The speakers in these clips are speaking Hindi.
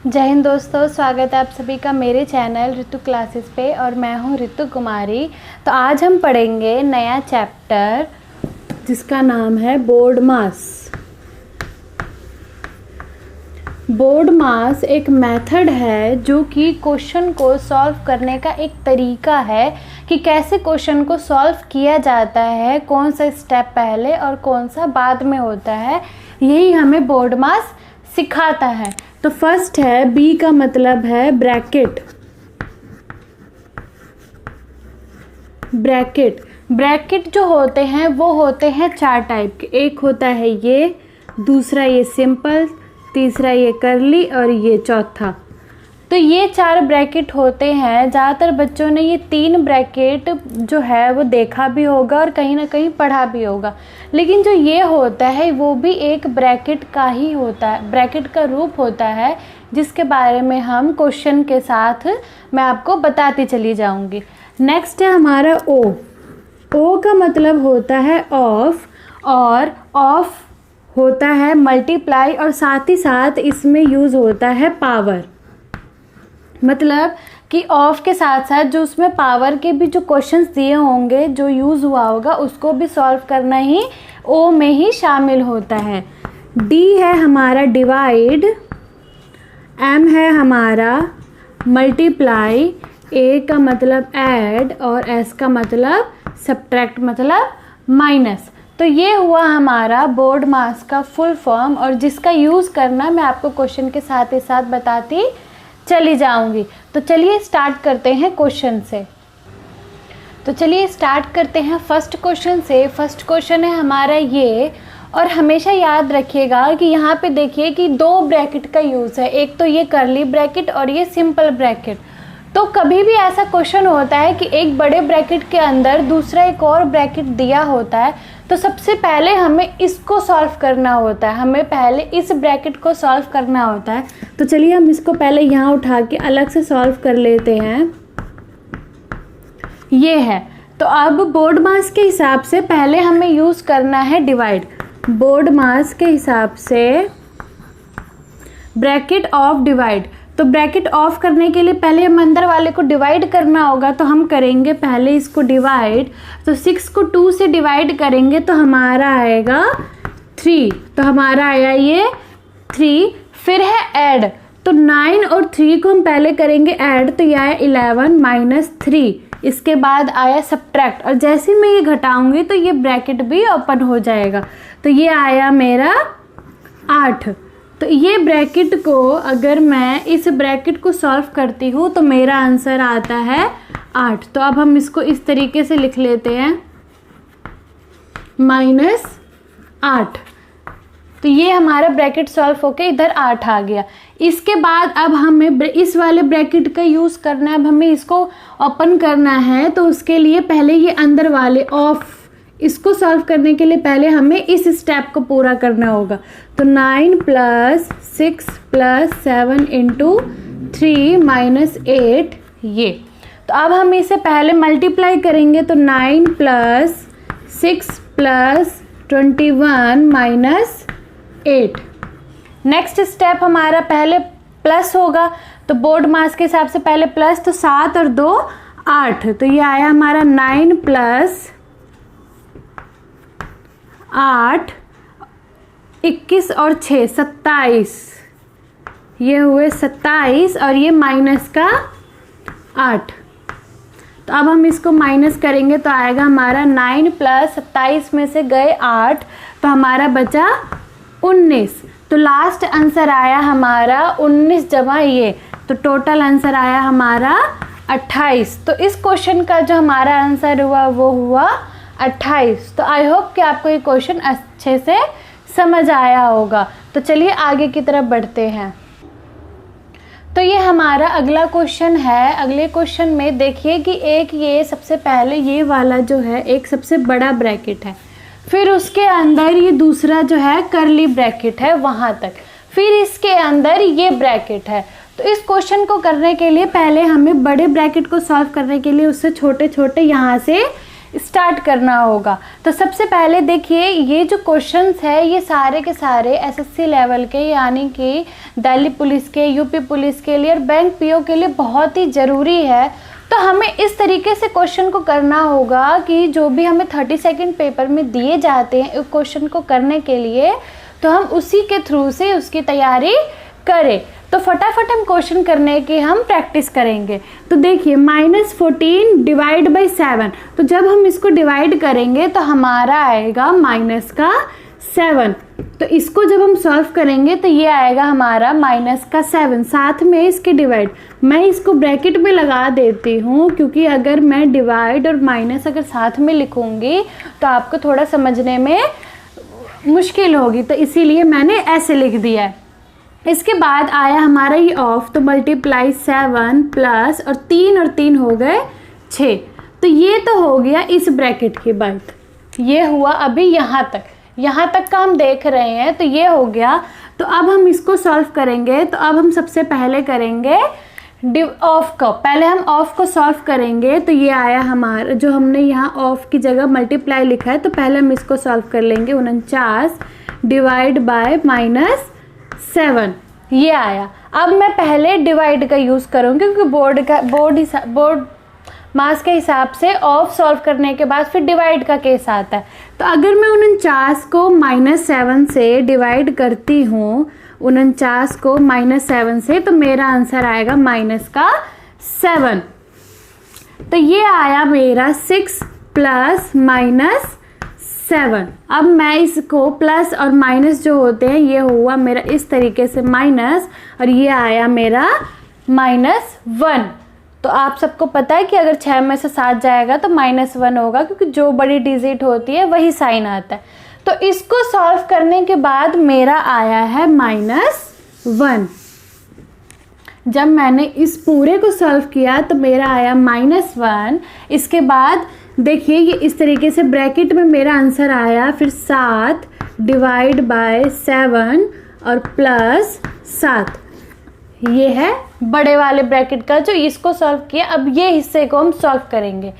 जय हिंद दोस्तों, स्वागत है आप सभी का मेरे चैनल ऋतु क्लासेस पे और मैं हूँ ऋतु कुमारी। तो आज हम पढ़ेंगे नया चैप्टर जिसका नाम है बोर्ड मास। बोर्ड मास एक मेथड है जो कि क्वेश्चन को सॉल्व करने का एक तरीका है कि कैसे क्वेश्चन को सॉल्व किया जाता है, कौन सा स्टेप पहले और कौन सा बाद में होता है, यही हमें बोर्ड मास सिखाता है। तो फर्स्ट है बी का मतलब है ब्रैकेट। ब्रैकेट जो होते हैं वो होते हैं चार टाइप के। एक होता है ये, दूसरा ये सिंपल, तीसरा ये करली और ये चौथा। तो ये चार ब्रैकेट होते हैं। ज़्यादातर बच्चों ने ये तीन ब्रैकेट जो है वो देखा भी होगा और कहीं ना कहीं पढ़ा भी होगा, लेकिन जो ये होता है वो भी एक ब्रैकेट का ही होता है, ब्रैकेट का रूप होता है, जिसके बारे में हम क्वेश्चन के साथ मैं आपको बताती चली जाऊंगी। नेक्स्ट है हमारा ओ। ओ का मतलब होता है ऑफ, और ऑफ होता है मल्टीप्लाई, और साथ ही साथ इसमें यूज़ होता है पावर। मतलब कि ऑफ के साथ साथ जो उसमें पावर के भी जो क्वेश्चंस दिए होंगे, जो यूज़ हुआ होगा, उसको भी सॉल्व करना ही ओ में ही शामिल होता है। डी है हमारा डिवाइड, एम है हमारा मल्टीप्लाई, ए का मतलब ऐड और एस का मतलब सब्ट्रैक्ट मतलब माइनस। तो ये हुआ हमारा बोर्ड मास का फुल फॉर्म, और जिसका यूज़ करना मैं आपको क्वेश्चन के साथ ही साथ बताती चली जाऊंगी। तो चलिए स्टार्ट करते हैं क्वेश्चन से। तो चलिए स्टार्ट करते हैं फर्स्ट क्वेश्चन से। फर्स्ट क्वेश्चन है हमारा ये, और हमेशा याद रखिएगा कि यहाँ पे देखिए कि दो ब्रैकेट का यूज़ है, एक तो ये करली ब्रैकेट और ये सिंपल ब्रैकेट। तो कभी भी ऐसा क्वेश्चन होता है कि एक बड़े ब्रैकेट के अंदर दूसरा एक और ब्रैकेट दिया होता है, तो सबसे पहले हमें इसको सॉल्व करना होता है, हमें पहले इस ब्रैकेट को सॉल्व करना होता है। तो चलिए हम इसको पहले यहाँ उठा के अलग से सॉल्व कर लेते हैं। ये है, तो अब बोर्ड मास के हिसाब से पहले हमें यूज़ करना है डिवाइड। बोर्ड मास के हिसाब से ब्रैकेट ऑफ डिवाइड। तो ब्रैकेट ऑफ करने के लिए पहले हम अंदर वाले को डिवाइड करना होगा, तो हम करेंगे पहले इसको डिवाइड। तो 6 को 2 से डिवाइड करेंगे तो हमारा आएगा 3, तो हमारा आया ये 3। फिर है ऐड, तो 9 और 3 को हम पहले करेंगे ऐड, तो ये आया 11 माइनस 3। इसके बाद आया सब्ट्रैक्ट, और जैसे मैं ये घटाऊंगी तो ये ब्रैकेट भी ओपन हो जाएगा, तो ये आया मेरा 8। तो ये ब्रैकेट को अगर मैं इस ब्रैकेट को सॉल्व करती हूँ तो मेरा आंसर आता है 8। तो अब हम इसको इस तरीके से लिख लेते हैं, -8। तो ये हमारा ब्रैकेट सॉल्व होके इधर 8 आ गया। इसके बाद अब हमें इस वाले ब्रैकेट का यूज़ करना है, अब हमें इसको ओपन करना है। तो उसके लिए पहले ये अंदर वाले ऑफ, इसको सॉल्व करने के लिए पहले हमें इस स्टेप को पूरा करना होगा। तो 9 + 6 + 7 × 3 - 8 ये। तो अब हम इसे पहले मल्टीप्लाई करेंगे, तो 9 + 6 + 21 - 8। नेक्स्ट स्टेप हमारा पहले प्लस होगा, तो बोर्ड मास के हिसाब से पहले प्लस, तो 7 और 2 8। तो ये आया हमारा 9 + 8, 21 और 6 27, ये हुए 27, और ये माइनस का 8। तो अब हम इसको माइनस करेंगे तो आएगा हमारा 9 + 27 में से गए 8, तो हमारा बचा 19। तो लास्ट आंसर आया हमारा 19 जमा ये, तो टोटल आंसर आया हमारा 28। तो इस क्वेश्चन का जो हमारा आंसर हुआ वो हुआ 28। तो आई होप कि आपको ये क्वेश्चन अच्छे से समझ आया होगा। तो चलिए आगे की तरफ बढ़ते हैं। तो ये हमारा अगला क्वेश्चन है। अगले क्वेश्चन में देखिए कि एक ये सबसे पहले ये वाला जो है एक सबसे बड़ा ब्रैकेट है, फिर उसके अंदर ये दूसरा जो है करली ब्रैकेट है वहाँ तक, फिर इसके अंदर ये ब्रैकेट है। तो इस क्वेश्चन को करने के लिए पहले हमें बड़े ब्रैकेट को सॉल्व करने के लिए उससे छोटे छोटे यहाँ से स्टार्ट करना होगा। तो सबसे पहले देखिए, ये जो क्वेश्चंस है ये सारे के सारे एसएससी लेवल के, यानी कि दिल्ली पुलिस के, यूपी पुलिस के लिए और बैंक पीओ के लिए बहुत ही ज़रूरी है। तो हमें इस तरीके से क्वेश्चन को करना होगा कि जो भी हमें 30 सेकंड पेपर में दिए जाते हैं उस क्वेश्चन को करने के लिए, तो हम उसी के थ्रू से उसकी तैयारी करें। तो फटाफट हम क्वेश्चन करने की हम प्रैक्टिस करेंगे। तो देखिए -14 डिवाइड बाई 7, तो जब हम इसको डिवाइड करेंगे तो हमारा आएगा -7। तो इसको जब हम सॉल्व करेंगे तो ये आएगा हमारा -7, साथ में इसके डिवाइड। मैं इसको ब्रैकेट में लगा देती हूँ, क्योंकि अगर मैं डिवाइड और माइनस अगर साथ में लिखूँगी तो आपको थोड़ा समझने में मुश्किल होगी, तो इसीलिए मैंने ऐसे लिख दिया है। इसके बाद आया हमारा ये ऑफ, तो मल्टीप्लाई 7 प्लस और 3 हो गए 6। तो ये तो हो गया इस ब्रैकेट की बात, ये हुआ अभी यहाँ तक का हम देख रहे हैं, तो ये हो गया। तो अब हम इसको सॉल्व करेंगे। तो अब हम सबसे पहले करेंगे ऑफ को, पहले हम ऑफ को सॉल्व करेंगे। तो ये आया हमारा, जो हमने यहाँ ऑफ की जगह मल्टीप्लाई लिखा है, तो पहले हम इसको सॉल्व कर लेंगे। 49 डिवाइड बाय -7, ये आया। अब मैं पहले डिवाइड का यूज़ करूँगी, क्योंकि बोर्ड मास के हिसाब से ऑफ सॉल्व करने के बाद फिर डिवाइड का केस आता है। तो अगर मैं 49 को -7 से डिवाइड करती हूँ, 49 को -7 से, तो मेरा आंसर आएगा -7। तो ये आया मेरा 6 प्लस -7। अब मैं इसको प्लस और माइनस जो होते हैं, ये हुआ मेरा इस तरीके से माइनस, और ये आया मेरा -1। तो आप सबको पता है कि अगर 6 में से 7 जाएगा तो -1 होगा, क्योंकि जो बड़ी डिजिट होती है वही साइन आता है। तो इसको सॉल्व करने के बाद मेरा आया है -1। जब मैंने इस पूरे को सॉल्व किया तो मेरा आया -1। इसके बाद देखिए ये इस तरीके से ब्रैकेट में मेरा आंसर आया, फिर 7 डिवाइड बाय 7 और प्लस 7, ये है बड़े वाले ब्रैकेट का जो इसको सॉल्व किया। अब ये हिस्से को हम सॉल्व करेंगे।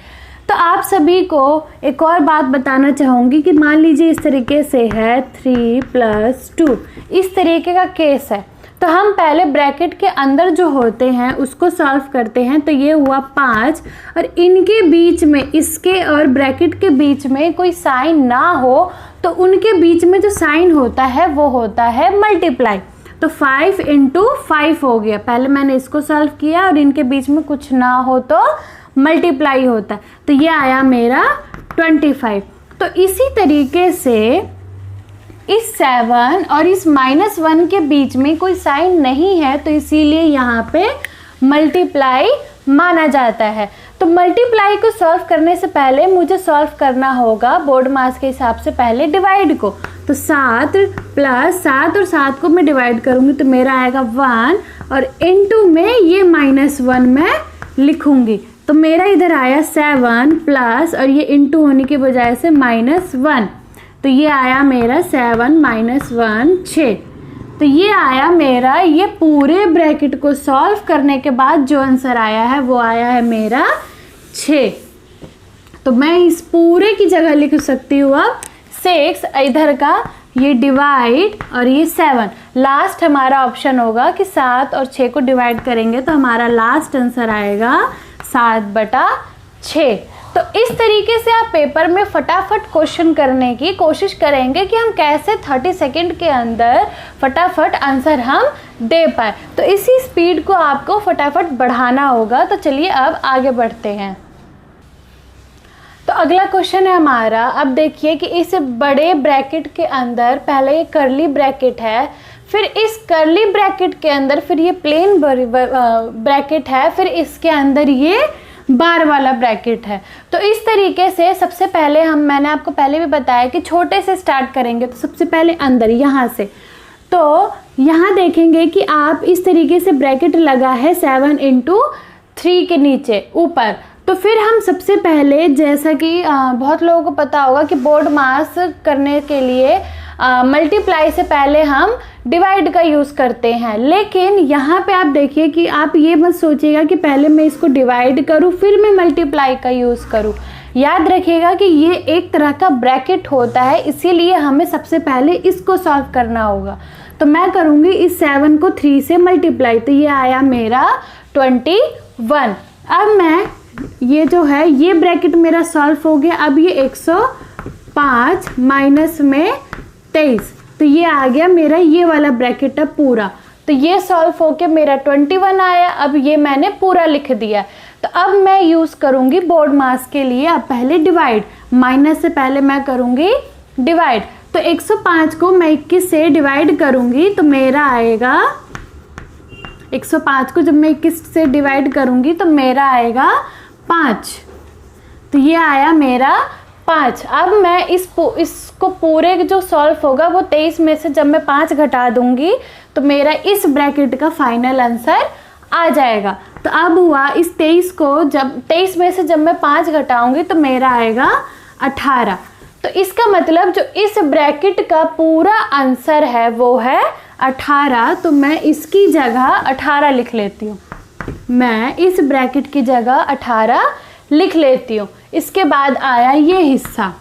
तो आप सभी को एक और बात बताना चाहूँगी कि मान लीजिए इस तरीके से है 3 + 2, इस तरीके का केस है। तो हम पहले ब्रैकेट के अंदर जो होते हैं उसको सॉल्व करते हैं। तो ये हुआ 5, और इनके बीच में, इसके और ब्रैकेट के बीच में कोई साइन ना हो, तो उनके बीच में जो साइन होता है वो होता है मल्टीप्लाई। तो 5 × 5 हो गया। पहले मैंने इसको सॉल्व किया और इनके बीच में कुछ ना हो तो मल्टीप्लाई होता है। तो ये आया मेरा 25। तो इसी तरीके से इस 7 और इस -1 के बीच में कोई साइन नहीं है, तो इसीलिए यहाँ पे मल्टीप्लाई माना जाता है। तो मल्टीप्लाई को सॉल्व करने से पहले मुझे सॉल्व करना होगा बोर्ड मास के हिसाब से पहले डिवाइड को। तो 7 + 7 और 7 को मैं डिवाइड करूँगी तो मेरा आएगा 1, और इनटू में ये -1 मैं लिखूँगी। तो मेरा इधर आया 7 प्लस, और ये इनटू होने की बजाय से -1, तो ये आया मेरा 7 - 1 6। तो ये आया मेरा, ये पूरे ब्रैकेट को सॉल्व करने के बाद जो आंसर आया है वो आया है मेरा 6। तो मैं इस पूरे की जगह लिख सकती हूँ अब 6, इधर का ये डिवाइड और ये 7। लास्ट हमारा ऑप्शन होगा कि 7 और 6 को डिवाइड करेंगे तो हमारा लास्ट आंसर आएगा 7/6। तो इस तरीके से आप पेपर में फटाफट क्वेश्चन करने की कोशिश करेंगे कि हम कैसे 30 सेकंड के अंदर फटाफट आंसर हम दे पाए। तो इसी स्पीड को आपको फटाफट बढ़ाना होगा। तो चलिए अब आगे बढ़ते हैं। तो अगला क्वेश्चन है हमारा, अब देखिए कि इस बड़े ब्रैकेट के अंदर पहले ये कर्ली ब्रैकेट है, फिर इस कर्ली ब्रैकेट के अंदर फिर ये प्लेन ब्रैकेट है, फिर इसके अंदर ये बार वाला ब्रैकेट है। तो इस तरीके से सबसे पहले मैंने आपको पहले भी बताया कि छोटे से स्टार्ट करेंगे। तो सबसे पहले अंदर यहाँ से, तो यहाँ देखेंगे कि आप इस तरीके से ब्रैकेट लगा है 7 × 3 के नीचे ऊपर। तो फिर हम सबसे पहले, जैसा कि बहुत लोगों को पता होगा कि बोर्ड मास करने के लिए मल्टीप्लाई से पहले हम डिवाइड का यूज़ करते हैं। लेकिन यहाँ पे आप देखिए कि आप ये मत सोचिएगा कि पहले मैं इसको डिवाइड करूँ फिर मैं मल्टीप्लाई का यूज़ करूँ। याद रखिएगा कि ये एक तरह का ब्रैकेट होता है, इसीलिए हमें सबसे पहले इसको सॉल्व करना होगा। तो मैं करूँगी इस 7 को 3 से मल्टीप्लाई, तो ये आया मेरा 21। अब मैं ये जो है ये ब्रैकेट मेरा सॉल्व हो गया। अब ये 105 माइनस में 23, तो ये आ गया मेरा ये वाला ब्रैकेट है पूरा। तो ये सॉल्व होके मेरा 21 आया। अब ये मैंने पूरा लिख दिया। तो अब मैं यूज़ करूँगी बोर्ड मास के लिए। अब पहले डिवाइड, माइनस से पहले मैं करूँगी डिवाइड। तो 105 को मैं 21 से डिवाइड करूँगी तो मेरा आएगा 105 को जब मैं 21 से डिवाइड करूँगी तो मेरा आएगा 5। तो ये आया मेरा 5। अब मैं इसको पूरे जो सॉल्व होगा वो 23 में से जब मैं 5 घटा दूंगी तो मेरा इस ब्रैकेट का फाइनल आंसर आ जाएगा। तो अब हुआ इस 23 को जब 23 में से जब मैं 5 घटाऊंगी तो मेरा आएगा 18। तो इसका मतलब जो इस ब्रैकेट का पूरा आंसर है वो है 18। तो मैं इसकी जगह 18 लिख लेती हूँ। मैं इस ब्रैकेट की जगह 18 लिख लेती हूँ। इसके बाद आया ये हिस्सा,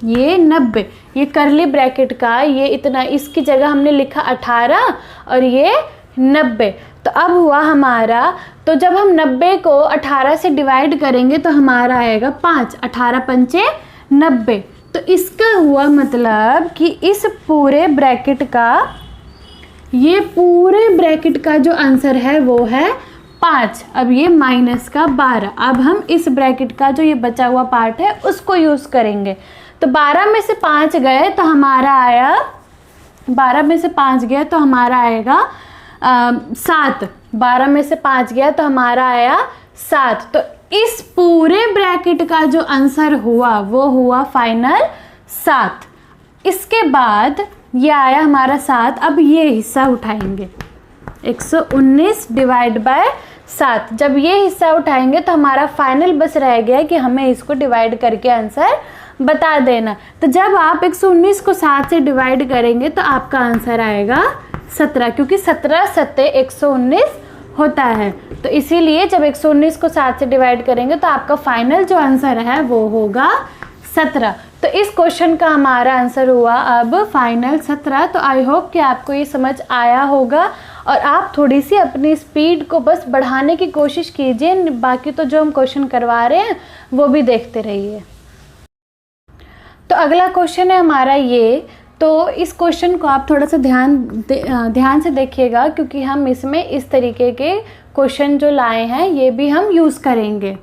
ये 90, ये करली ब्रैकेट का ये इतना, इसकी जगह हमने लिखा 18 और ये 90। तो अब हुआ हमारा, तो जब हम 90 को 18 से डिवाइड करेंगे तो हमारा आएगा 5, 18 पंचे 90। तो इसका हुआ मतलब कि इस पूरे ब्रैकेट का, ये पूरे ब्रैकेट का जो आंसर है वो है 5। अब ये माइनस का 12। अब हम इस ब्रैकेट का जो ये बचा हुआ पार्ट है उसको यूज़ करेंगे। तो 12 में से 5 गए तो हमारा आया, 12 में से 5 गया तो हमारा आएगा 7। 12 में से 5 गया तो हमारा आया 7। तो इस पूरे ब्रैकेट का जो आंसर हुआ वो हुआ फाइनल 7। इसके बाद ये आया हमारा 7। अब ये हिस्सा उठाएंगे, 119 डिवाइड बाय 7। जब ये हिस्सा उठाएंगे तो हमारा फाइनल बस रह गया कि हमें इसको डिवाइड करके आंसर बता देना। तो जब आप 119 को 7 से डिवाइड करेंगे तो आपका आंसर आएगा 17, क्योंकि 17 सत्ते 119 होता है। तो इसीलिए जब 119 को 7 से डिवाइड करेंगे तो आपका फाइनल जो आंसर है वो होगा 17। तो इस क्वेश्चन का हमारा आंसर हुआ अब फाइनल 17। तो आई होप कि आपको ये समझ आया होगा और आप थोड़ी सी अपनी स्पीड को बस बढ़ाने की कोशिश कीजिए। बाकी तो जो हम क्वेश्चन करवा रहे हैं वो भी देखते रहिए। तो अगला क्वेश्चन है हमारा ये। तो इस क्वेश्चन को आप थोड़ा सा ध्यान से देखिएगा, क्योंकि हम इसमें इस तरीके के क्वेश्चन जो लाए हैं ये भी हम यूज़ करेंगे।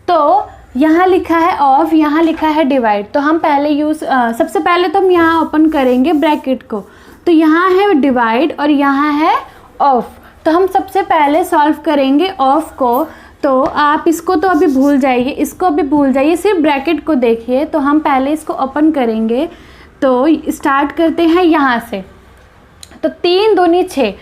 तो यहाँ लिखा है ऑफ, यहाँ लिखा है डिवाइड। तो हम पहले सबसे पहले तो हम यहाँ ओपन करेंगे ब्रैकेट को। तो यहाँ है डिवाइड और यहाँ है ऑफ। तो हम सबसे पहले सॉल्व करेंगे ऑफ को। तो आप इसको तो अभी भूल जाइए, इसको अभी भूल जाइए, सिर्फ ब्रैकेट को देखिए। तो हम पहले इसको ओपन करेंगे। तो स्टार्ट करते हैं यहाँ से। तो 3 दूनी 6।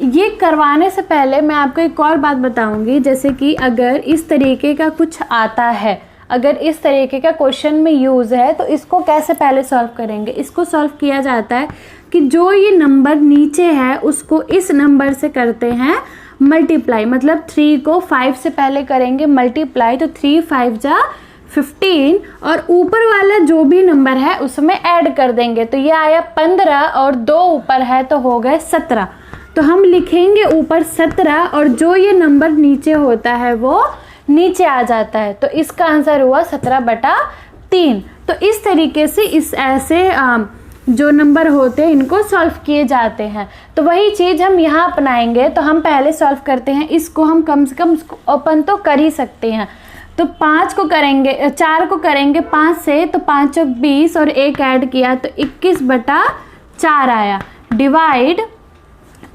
ये करवाने से पहले मैं आपको एक और बात बताऊंगी, जैसे कि अगर इस तरीके का कुछ आता है, अगर इस तरीके का क्वेश्चन में यूज़ है तो इसको कैसे पहले सॉल्व करेंगे। इसको सॉल्व किया जाता है कि जो ये नंबर नीचे है उसको इस नंबर से करते हैं मल्टीप्लाई। मतलब 3 को 5 से पहले करेंगे मल्टीप्लाई। तो 3 5 जा 15 और ऊपर वाला जो भी नंबर है उसमें ऐड कर देंगे। तो ये आया 15 और 2 ऊपर है तो हो गए 17। तो हम लिखेंगे ऊपर 17 और जो ये नंबर नीचे होता है वो नीचे आ जाता है। तो इसका आंसर हुआ 17/3। तो इस तरीके से इस ऐसे जो नंबर होते हैं इनको सॉल्व किए जाते हैं। तो वही चीज़ हम यहाँ अपनाएंगे। तो हम पहले सॉल्व करते हैं इसको, हम कम से कम ओपन तो कर ही सकते हैं। तो 4 को करेंगे 5 से। तो 5 चौक 20 और 1 ऐड किया तो 21/4 आया। डिवाइड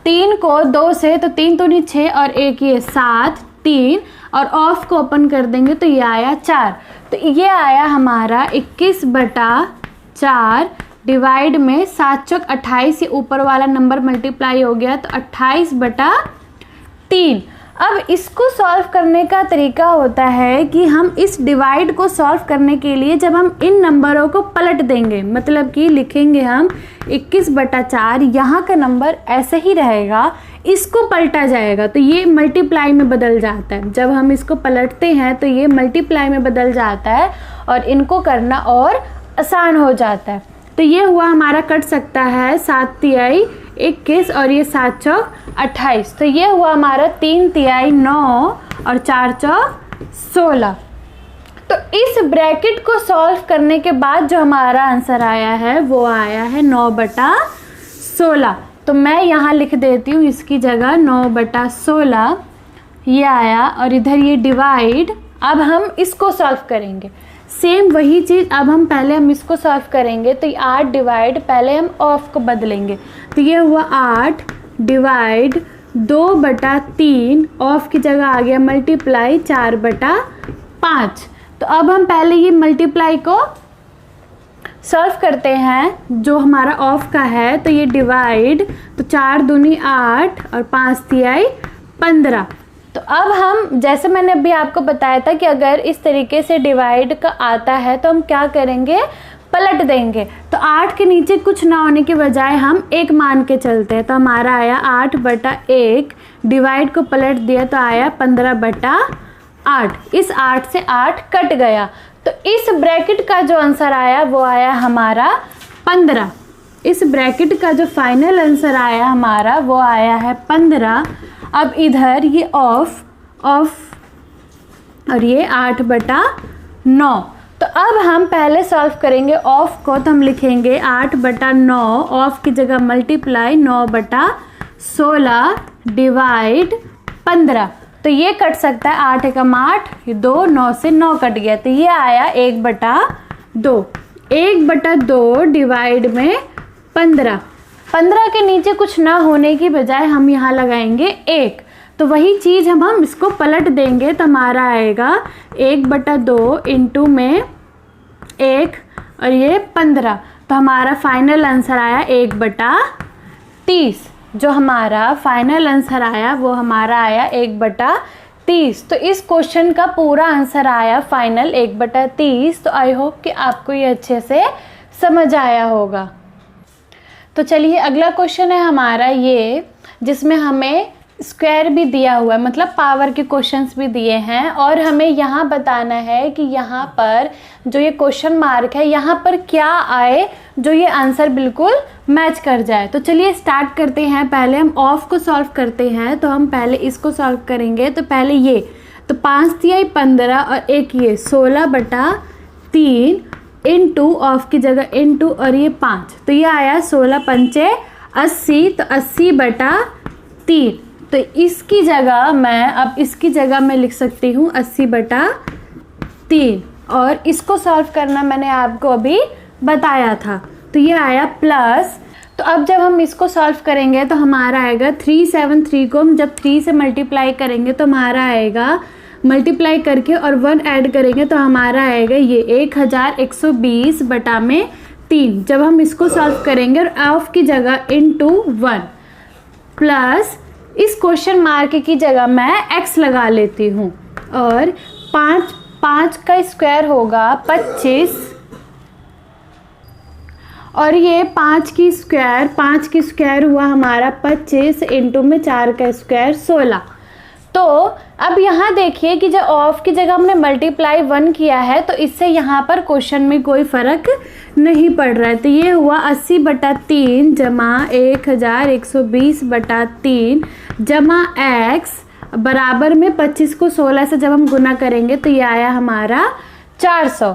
3 को 2 से, तो 3 दूनी 6 और 1 ये 7, 3 और ऑफ को ओपन कर देंगे तो ये आया 4। तो ये आया हमारा 21/4 डिवाइड में 7 चौक 28, ये ऊपर वाला नंबर मल्टीप्लाई हो गया तो 28/3। अब इसको सॉल्व करने का तरीका होता है कि हम इस डिवाइड को सॉल्व करने के लिए जब हम इन नंबरों को पलट देंगे, मतलब कि लिखेंगे हम 21/4, यहाँ का नंबर ऐसे ही रहेगा, इसको पलटा जाएगा तो ये मल्टीप्लाई में बदल जाता है। जब हम इसको पलटते हैं तो ये मल्टीप्लाई में बदल जाता है और इनको करना और आसान हो जाता है। तो ये हुआ हमारा, कट सकता है 7 तिहाई 21 और ये 7 चौक 28। तो ये हुआ हमारा 3 तिहाई 9 और 4 चौक 16। तो इस ब्रैकेट को सॉल्व करने के बाद जो हमारा आंसर आया है वो आया है 9/16। तो मैं यहाँ लिख देती हूँ इसकी जगह 9/16 ये आया, और इधर ये डिवाइड। अब हम इसको सॉल्व करेंगे, सेम वही चीज़। अब हम इसको सॉल्व करेंगे तो 8 डिवाइड, पहले हम ऑफ को बदलेंगे। तो ये हुआ 8 डिवाइड 2/3, ऑफ की जगह आ गया मल्टीप्लाई 4/5। तो अब हम पहले ये मल्टीप्लाई को सॉल्व करते हैं, जो हमारा ऑफ का है। तो ये डिवाइड, तो 4 दूनी 8 और 5 तिहाई 15। तो अब हम, जैसे मैंने अभी आपको बताया था कि अगर इस तरीके से डिवाइड का आता है तो हम क्या करेंगे, पलट देंगे। तो 8 के नीचे कुछ ना होने के बजाय हम 1 मान के चलते हैं। तो हमारा आया 8/1, डिवाइड को पलट दिया तो आया 15/8। इस 8 से 8 कट गया, तो इस ब्रैकेट का जो आंसर आया वो आया हमारा 15। इस ब्रैकेट का जो फाइनल आंसर आया हमारा वो आया है 15। अब इधर ये ऑफ और ये 8/9। तो अब हम पहले सॉल्व करेंगे ऑफ को। तो हम लिखेंगे 8/9, ऑफ की जगह मल्टीप्लाई 9/16 डिवाइड 15। तो ये कट सकता है, 8 एकम 8, ये 2, 9 से 9 कट गया। तो ये आया 1/2। 1/2 डिवाइड में 15। 15 के नीचे कुछ ना होने की बजाय हम यहाँ लगाएंगे 1। तो वही चीज़ हम इसको पलट देंगे तो हमारा आएगा 1/2 इंटू में 1 और ये 15। तो हमारा फाइनल आंसर आया 1/30। जो हमारा फाइनल आंसर आया वो हमारा आया 1/30। तो इस क्वेश्चन का पूरा आंसर आया फाइनल 1/30। तो आई होप कि आपको ये अच्छे से समझ आया होगा। तो चलिए अगला क्वेश्चन है हमारा ये, जिसमें हमें स्क्वायर भी दिया हुआ है, मतलब पावर के क्वेश्चंस भी दिए हैं, और हमें यहाँ बताना है कि यहाँ पर जो ये क्वेश्चन मार्क है यहाँ पर क्या आए जो ये आंसर बिल्कुल मैच कर जाए। तो चलिए स्टार्ट करते हैं। पहले हम ऑफ को सॉल्व करते हैं। तो हम पहले इसको सॉल्व करेंगे। तो पहले ये, तो 5 तिहाई 15 और एक ये 16/3 इंटू, ऑफ की जगह इंटू और ये 5। तो ये आया 16×5 80। तो 80/3। तो इसकी जगह मैं लिख सकती हूँ 80/3, और इसको सॉल्व करना मैंने आपको अभी बताया था। तो ये आया प्लस। तो अब जब हम इसको सॉल्व करेंगे तो हमारा आएगा 373 को हम जब 3 से मल्टीप्लाई करेंगे तो हमारा आएगा, मल्टीप्लाई करके और 1 ऐड करेंगे तो हमारा आएगा ये 1120/3। जब हम इसको सॉल्व करेंगे और ऑफ की जगह इंटू 1 प्लस, इस क्वेश्चन मार्क की जगह मैं x लगा लेती हूँ, और 5 का स्क्वायर होगा 25, और ये 5 की स्क्वायर हुआ हमारा 25 इंटू में 4 का स्क्वायर 16। तो अब यहाँ देखिए कि जब ऑफ की जगह हमने मल्टीप्लाई 1 किया है तो इससे यहाँ पर क्वेश्चन में कोई फ़र्क नहीं पड़ रहा है। तो ये हुआ 80/3 जमा 1120/3 जमा x बराबर में 25 को 16 से जब हम गुना करेंगे तो ये आया हमारा 400।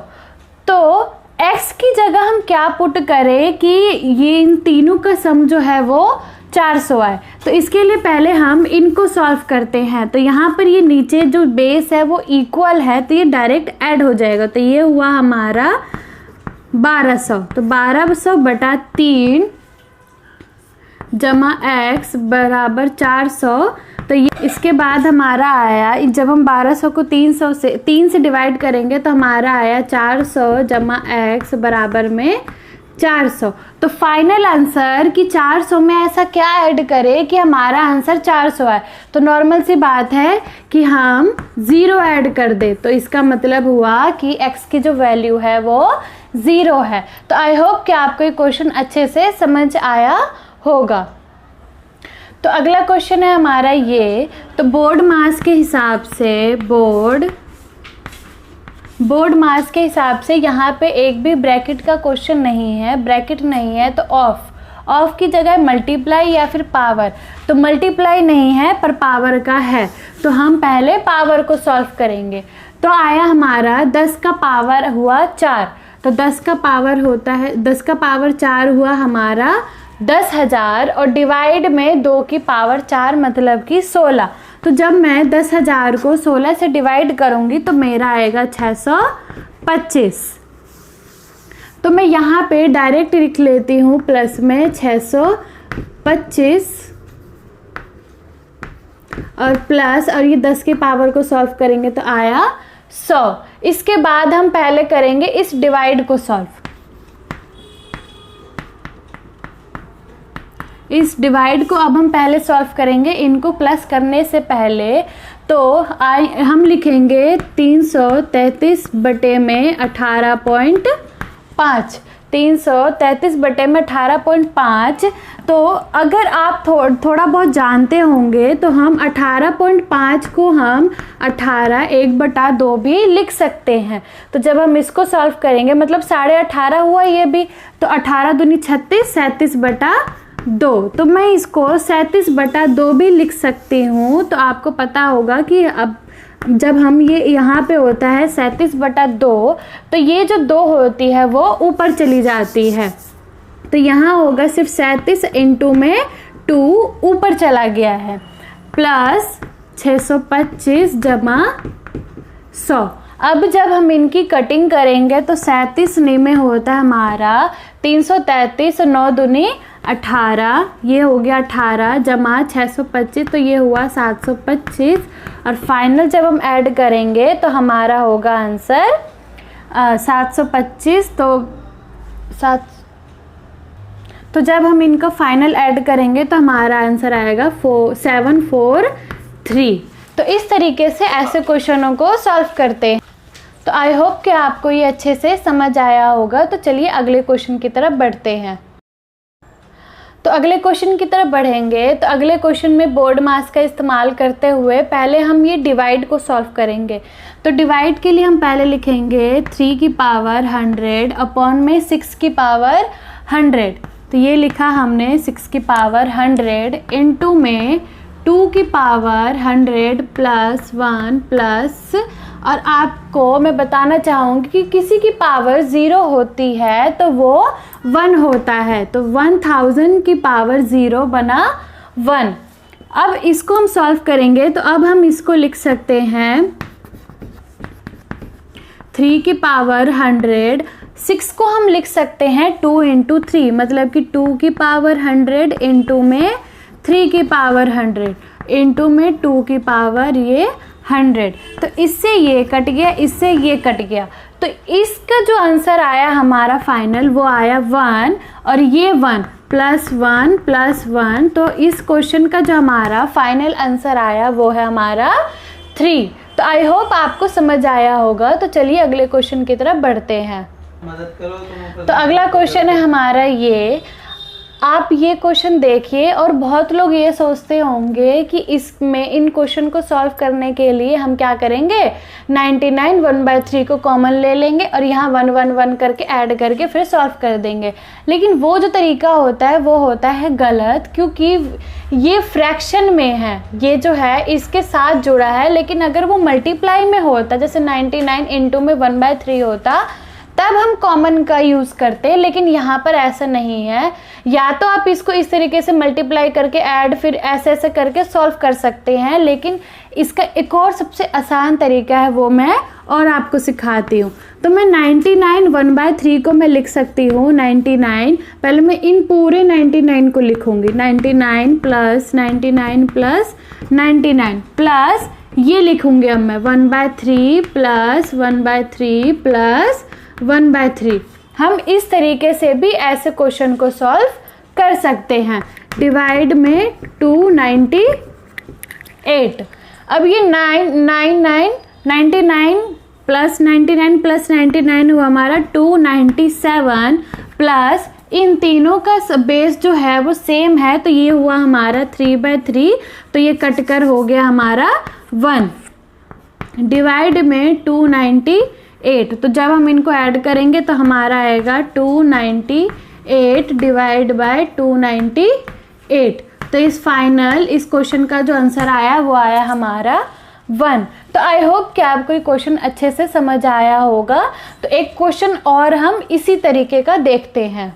तो x की जगह हम क्या पुट करें कि ये इन तीनों का सम जो है वो 400 आए। तो इसके लिए पहले हम इनको सॉल्व करते हैं। तो यहाँ पर ये नीचे जो बेस है वो इक्वल है तो ये डायरेक्ट ऐड हो जाएगा। तो ये हुआ हमारा 1200। तो 1200/3 जमा x बराबर 400। तो ये इसके बाद हमारा आया, जब हम 1200 को 3 से डिवाइड करेंगे तो हमारा आया 400 जमा x बराबर में 400। तो फाइनल आंसर कि 400 में ऐसा क्या ऐड करें कि हमारा आंसर 400 आए। तो नॉर्मल सी बात है कि हम 0 ऐड कर दे, तो इसका मतलब हुआ कि x की जो वैल्यू है वो 0 है। तो आई होप कि आपको ये क्वेश्चन अच्छे से समझ आया होगा। तो अगला क्वेश्चन है हमारा ये, तो बोर्ड मास के हिसाब से बोर्ड मास के हिसाब से यहाँ पे एक भी ब्रैकेट का क्वेश्चन नहीं है, ब्रैकेट नहीं है, तो ऑफ की जगह मल्टीप्लाई या फिर पावर। तो मल्टीप्लाई नहीं है पर पावर का है, तो हम पहले पावर को सॉल्व करेंगे। तो आया हमारा 10 का पावर हुआ 4, तो 10 का पावर होता है 10 का पावर 4 हुआ हमारा 10,000 और डिवाइड में 2 की पावर 4 मतलब कि 16। तो जब मैं 10,000 को 16 से डिवाइड करूंगी तो मेरा आएगा 625। तो मैं यहाँ पे डायरेक्ट लिख लेती हूँ प्लस में 625 और प्लस, और ये 10 की पावर को सॉल्व करेंगे तो आया 100। इसके बाद हम पहले करेंगे इस डिवाइड को सॉल्व। इस डिवाइड को अब हम पहले सॉल्व करेंगे, इनको प्लस करने से पहले। तो हम लिखेंगे 333 बटे में 18.5, 333 बटे में 18.5। तो अगर आप थोड़ा बहुत जानते होंगे तो हम 18.5 को हम 18 1/2 भी लिख सकते हैं। तो जब हम इसको सॉल्व करेंगे मतलब 18.5 हुआ ये भी, तो 18 दूनी 36, 37/2। तो मैं इसको 37/2 भी लिख सकती हूँ। तो आपको पता होगा कि अब जब हम ये यहाँ पे होता है 37/2, तो ये जो 2 होती है वो ऊपर चली जाती है। तो यहाँ होगा सिर्फ 37 इंटू में 2 ऊपर चला गया है, प्लस 625 जमा 100। अब जब हम इनकी कटिंग करेंगे तो 37 में होता है हमारा 333, 9 दूनी 18, ये हो गया 18 जमा 625, तो ये हुआ 725। और फाइनल जब हम ऐड करेंगे तो हमारा होगा आंसर 725। तो जब हम इनका फाइनल ऐड करेंगे तो हमारा आंसर आएगा 743। तो इस तरीके से ऐसे क्वेश्चनों को सॉल्व करते हैं। तो आई होप कि आपको ये अच्छे से समझ आया होगा। तो चलिए अगले क्वेश्चन की तरफ बढ़ते हैं। तो अगले क्वेश्चन की तरफ बढ़ेंगे। तो अगले क्वेश्चन में बोर्ड मास का इस्तेमाल करते हुए पहले हम ये डिवाइड को सॉल्व करेंगे। तो डिवाइड के लिए हम पहले लिखेंगे 3 की पावर 100 अपॉन में 6 की पावर 100। तो ये लिखा हमने 6 की पावर 100 इंटू में 2 की पावर 100 प्लस 1 प्लस, और आपको मैं बताना चाहूँगी कि किसी की पावर 0 होती है तो वो 1 होता है। तो 1000 की पावर 0 बना 1। अब इसको हम सॉल्व करेंगे तो अब हम इसको लिख सकते हैं 3 की पावर 100, 6 को हम लिख सकते हैं 2 इंटू 3, मतलब कि 2 की पावर 100 इंटू में 3 की पावर 100 इंटू में 2 की पावर ये 100। तो इससे ये कट गया, इससे ये कट गया। तो इसका जो आंसर आया हमारा फाइनल वो आया 1, और ये 1 प्लस 1 प्लस 1। तो इस क्वेश्चन का जो हमारा फाइनल आंसर आया वो है हमारा 3। तो आई होप आपको समझ आया होगा। तो चलिए अगले क्वेश्चन की तरफ बढ़ते हैं। मदद करो तो अगला क्वेश्चन है हमारा ये, आप ये क्वेश्चन देखिए और बहुत लोग ये सोचते होंगे कि इसमें इन क्वेश्चन को सॉल्व करने के लिए हम क्या करेंगे, 99 1/3 को कॉमन ले लेंगे और यहाँ 1 1 1 करके ऐड करके फिर सॉल्व कर देंगे। लेकिन वो जो तरीका होता है वो होता है गलत, क्योंकि ये फ्रैक्शन में है, ये जो है इसके साथ जुड़ा है। लेकिन अगर वो मल्टीप्लाई में होता, जैसे 99 इंटू में 1/3 होता, तब हम कॉमन का यूज़ करते हैं। लेकिन यहाँ पर ऐसा नहीं है। या तो आप इसको इस तरीके से मल्टीप्लाई करके ऐड फिर ऐसे ऐसे करके सॉल्व कर सकते हैं, लेकिन इसका एक और सबसे आसान तरीका है, वो मैं और आपको सिखाती हूँ। तो मैं 99 1/3 को मैं लिख सकती हूँ 99। पहले मैं इन पूरे 99 को लिखूँगी, 99 प्लस 99 प्लस 99 प्लस ये लिखूँगी अब मैं 1/3 प्लस 1/3 प्लस 1/3। हम इस तरीके से भी ऐसे क्वेश्चन को सॉल्व कर सकते हैं। डिवाइड में 298। अब ये 99 प्लस 99 हुआ हमारा 297 प्लस इन तीनों का बेस जो है वो सेम है, तो ये हुआ हमारा 3/3, तो ये कट कर हो गया हमारा 1। डिवाइड में 298, तो जब हम इनको ऐड करेंगे तो हमारा आएगा 298 डिवाइड बाय 298। तो इस क्वेश्चन का जो आंसर आया वो आया हमारा 1। तो आई होप कि आपको ये क्वेश्चन अच्छे से समझ आया होगा। तो एक क्वेश्चन और हम इसी तरीके का देखते हैं।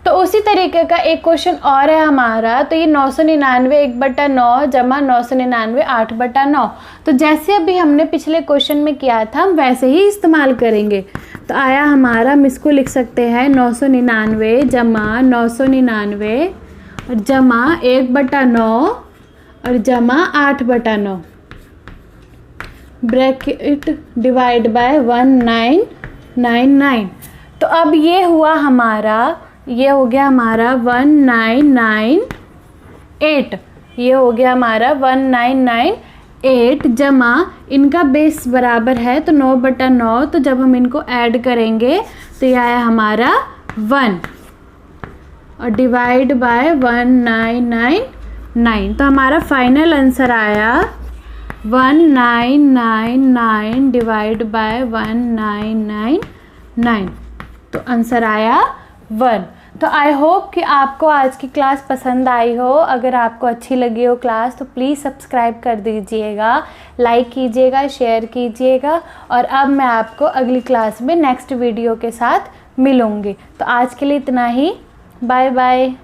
तो उसी तरीके का एक क्वेश्चन और है हमारा। तो ये 999 1/9 जमा 999 8/9। तो जैसे अभी हमने पिछले क्वेश्चन में किया था हम वैसे ही इस्तेमाल करेंगे। तो आया हमारा, हम इसको लिख सकते हैं 999 जमा 999 और जमा 1/9 और जमा 8/9 ब्रैकेट डिवाइड बाय 1999। तो अब ये हुआ हमारा, ये हो गया हमारा 1998। ये हो गया हमारा 1998 जमा इनका बेस बराबर है तो 9/9, तो जब हम इनको ऐड करेंगे तो ये आया हमारा 1 और डिवाइड बाय 1999। तो हमारा फाइनल आंसर आया 1999 डिवाइड बाय 1999। तो आंसर आया 1। तो आई होप कि आपको आज की क्लास पसंद आई हो। अगर आपको अच्छी लगी हो क्लास तो प्लीज़ सब्सक्राइब कर दीजिएगा, लाइक कीजिएगा, शेयर कीजिएगा। और अब मैं आपको अगली क्लास में नेक्स्ट वीडियो के साथ मिलूँगी। तो आज के लिए इतना ही। Bye bye.